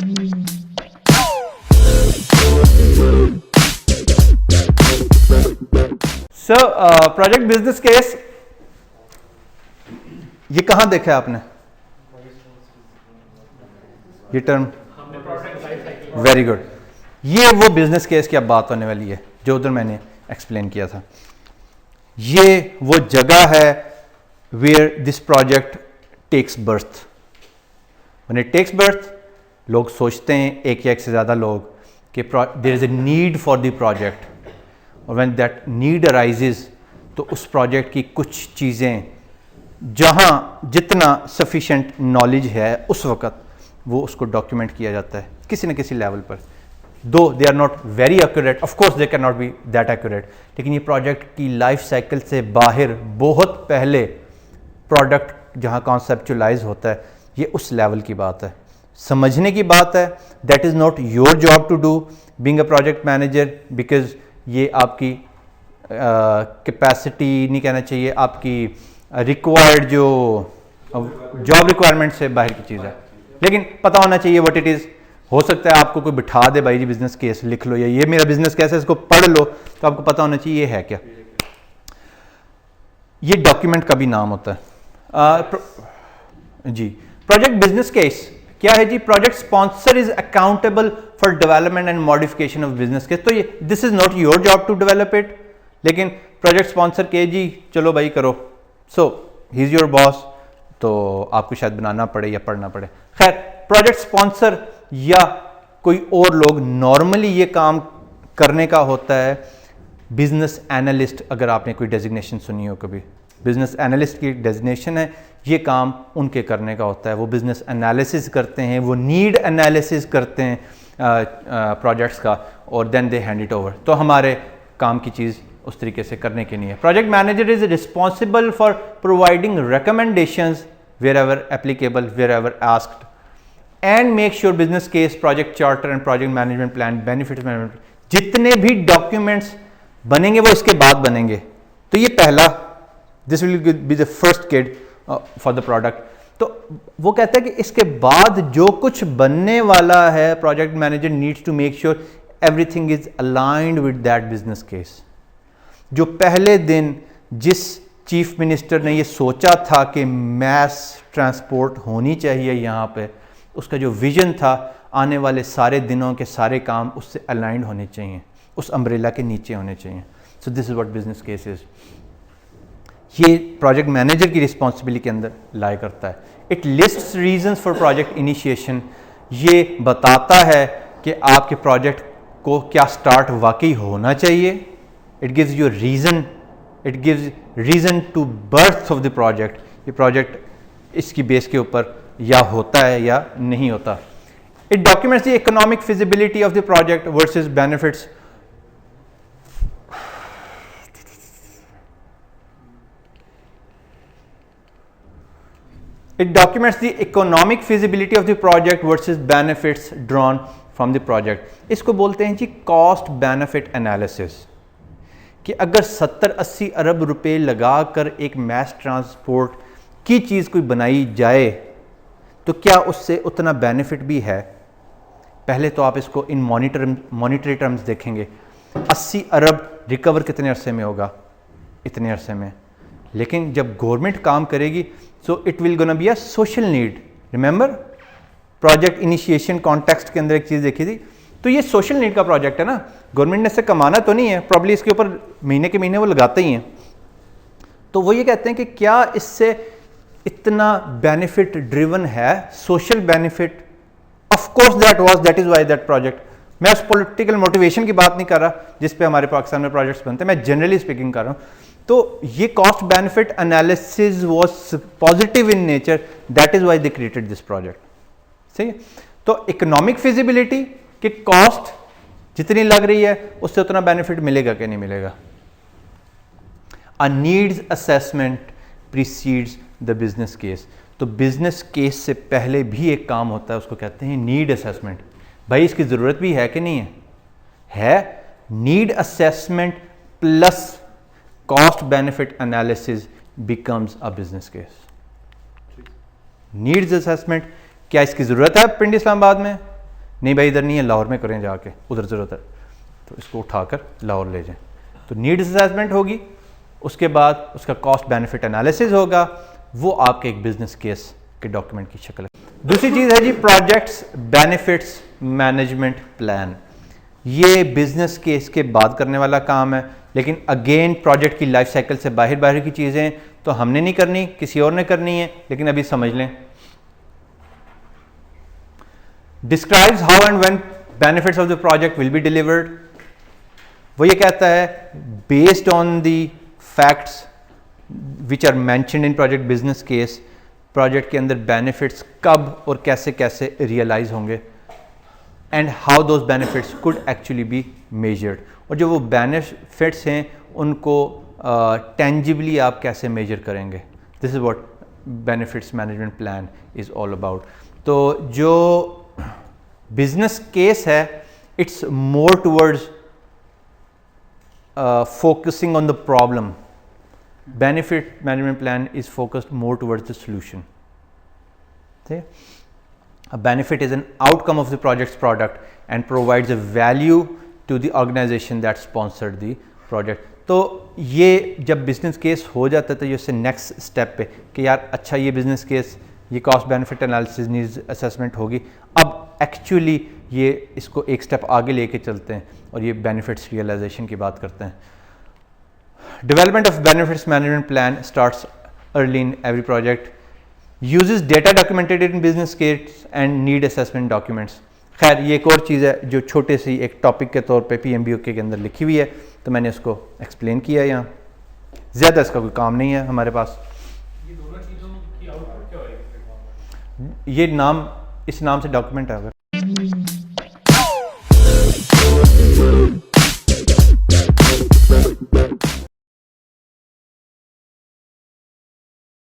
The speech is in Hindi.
सो प्रोजेक्ट बिजनेस केस, ये कहां देखा है आपने ये टर्म? Very good. ये वो बिजनेस केस की अब बात होने वाली है जो उधर मैंने एक्सप्लेन किया था। ये वो जगह है where this project takes birth. When it takes birth, लोग सोचते हैं, एक या एक से ज़्यादा लोग, कि there is a need for the project, और व्हेन दैट नीड अराइजेज, तो उस प्रोजेक्ट की कुछ चीज़ें जहाँ जितना सफिशेंट नॉलेज है उस वक़्त वो उसको डॉक्यूमेंट किया जाता है किसी न किसी लेवल पर। Though they are not very accurate, of course they can not be that accurate, लेकिन ये प्रोजेक्ट की लाइफ साइकिल से बाहर बहुत पहले प्रोडक्ट जहाँ कॉन्सेप्चुलाइज होता है, ये उस लेवल की बात है, समझने की बात है। That is not your job to do being a project manager, because ये आपकी कैपेसिटी नहीं कहना चाहिए, आपकी रिक्वायर्ड जो जॉब रिक्वायरमेंट से बाहर की चीज़ है, लेकिन पता होना चाहिए व्हाट इट इज़। हो सकता है आपको कोई बिठा दे, भाई जी बिजनेस केस लिख लो, या ये मेरा बिजनेस केस है, इसको पढ़ लो, तो आपको पता होना चाहिए ये है क्या। ये डॉक्यूमेंट का भी नाम होता है जी। प्रोजेक्ट बिजनेस केस क्या है जी? Project sponsor is accountable for development and modification of business case. तो ये this is not your job to develop it, लेकिन प्रोजेक्ट स्पॉन्सर के जी चलो भाई करो, so he is your boss, तो आपको शायद बनाना पड़े या पढ़ना पड़े। खैर, प्रोजेक्ट स्पॉन्सर या कोई और लोग नॉर्मली ये काम करने का होता है बिजनेस एनालिस्ट। अगर आपने कोई डेजिग्नेशन सुनी हो कभी, बिजनेस एनालिस्ट की डेजिग्नेशन है, ये काम उनके करने का होता है। वो बिजनेस एनालिसिस करते हैं, वो नीड एनालिसिस करते हैं प्रोजेक्ट्स का, और then they hand it over. तो हमारे काम की चीज़ उस तरीके से करने की नहीं है। Project manager is responsible for providing recommendations wherever applicable, wherever asked, and make sure business case, project charter and project management plan, benefit management, जितने भी डॉक्यूमेंट्स बनेंगे वो इसके बाद बनेंगे। तो ये पहला, this will be the first kid for the product. तो वो कहता है कि इसके बाद जो कुछ बनने वाला है, project manager needs to make sure everything is aligned with that business case. जो पहले दिन जिस चीफ मिनिस्टर ने ये सोचा था कि मैस ट्रांसपोर्ट होनी चाहिए यहाँ पे, उसका जो विजन था, आने वाले सारे दिनों के सारे काम उससे अलाइंड होने चाहिए, उस अम्ब्रेला के नीचे होने चाहिए। So this is what business case is. ये प्रोजेक्ट मैनेजर की रिस्पॉन्सिबिलिटी के अंदर लाई करता है। It lists reasons for project initiation. ये बताता है कि आपके प्रोजेक्ट को क्या स्टार्ट वाकई होना चाहिए। It gives you reason, it gives reason to birth of the project. ये प्रोजेक्ट इसकी बेस के ऊपर या होता है या नहीं होता। It documents the economic feasibility of the project versus benefits. It documents the economic feasibility of the project versus benefits drawn from the project. इसको बोलते हैं जी कॉस्ट बेनिफिट एनालिसिस, कि अगर 70-80 अरब रुपए लगाकर एक मैस ट्रांसपोर्ट की चीज़ कोई बनाई जाए तो क्या उससे उतना बेनिफिट भी है। पहले तो आप इसको इन मॉनिटरी टर्म्स देखेंगे। 80 अरब रिकवर कितने अरसे में होगा? इतने अरसे में। लेकिन जब गवर्नमेंट काम करेगी, so it will gonna be a social need. Remember project initiation context के अंदर एक चीज़ देखी थी, तो ये सोशल नीड का प्रोजेक्ट है ना, गवर्नमेंट ने इससे कमाना तो नहीं है, प्रॉब्ली इसके ऊपर महीने के महीने वो लगाते ही हैं। तो वो ये कहते हैं कि क्या इससे इतना बेनिफिट ड्रिवन है, social benefit. Of course that is why that project. मैं उस पॉलिटिकल मोटिवेशन की बात नहीं कर रहा जिस पे हमारे पाकिस्तान में प्रोजेक्ट्स बनते हैं, मैं जनरली स्पीकिंग कर रहा हूँ। तो ये cost benefit analysis was positive in nature, that is why they created this project. सही है। तो इकोनॉमिक फिजिबिलिटी कि कॉस्ट जितनी लग रही है उससे उतना बेनिफिट मिलेगा कि नहीं मिलेगा। A needs assessment precedes the business case. तो बिजनेस केस से पहले भी एक काम होता है, उसको कहते हैं नीड असेसमेंट। भाई इसकी ज़रूरत भी है कि नहीं है? Need assessment plus cost benefit analysis becomes a business case. Needs assessment, क्या इसकी ज़रूरत है पिंडी इस्लामाबाद में? नहीं भाई इधर नहीं है, लाहौर में करें जाके, उधर ज़रूरत है, तो इसको उठाकर लाहौर ले जाएं। तो नीड्स असेसमेंट होगी, उसके बाद उसका कॉस्ट बेनिफिट एनालिसिस होगा, वो आपके एक बिजनेस केस के डॉक्यूमेंट की शक्ल है। दूसरी चीज़ है जी प्रोजेक्ट्स बेनिफिट्स मैनेजमेंट प्लान। ये बिजनेस केस के बाद करने वाला काम है, लेकिन अगेन प्रोजेक्ट की लाइफ साइकिल से बाहर की चीज़ें तो हमने नहीं करनी, किसी और ने करनी है, लेकिन अभी समझ लें। Describes how and when benefits of the project will be delivered. वो ये कहता है based on the facts which are mentioned in project business case, project के अंदर बेनिफिट्स कब और कैसे कैसे रियलाइज होंगे, and how those benefits could actually be measured. और जो वो बेनिफिट्स हैं उनको टेंजिबली आप कैसे मेजर करेंगे। This is what benefits management plan is all about. तो जो बिजनेस केस है it's more towards focusing on the problem. Benefit management plan is focused more towards the solution. See? A benefit is an outcome of the project's product and provides a value to the organization that sponsored the project. तो ये जब बिजनेस केस हो जाता है तो ये उससे नेक्स्ट स्टेप पे कि यार अच्छा ये बिजनेस केस, ये cost benefit analysis needs assessment होगी, अब एक्चुअली ये इसको एक स्टेप आगे लेके चलते हैं और ये बेनिफिट्स रियलाइजेशन की बात करते हैं। Development of benefits management plan starts early in every project, uses data documented in business case and need assessment documents. खैर ये एक और चीज़ है जो छोटे सी एक टॉपिक के तौर पे PMBOK के अंदर लिखी हुई है, तो मैंने उसको एक्सप्लेन किया यहाँ, ज़्यादा इसका कोई काम नहीं है हमारे पास। ये दोनों चीज़ों की आउटपुट क्या होगी? ये नाम, इस नाम से डॉक्यूमेंट है अगर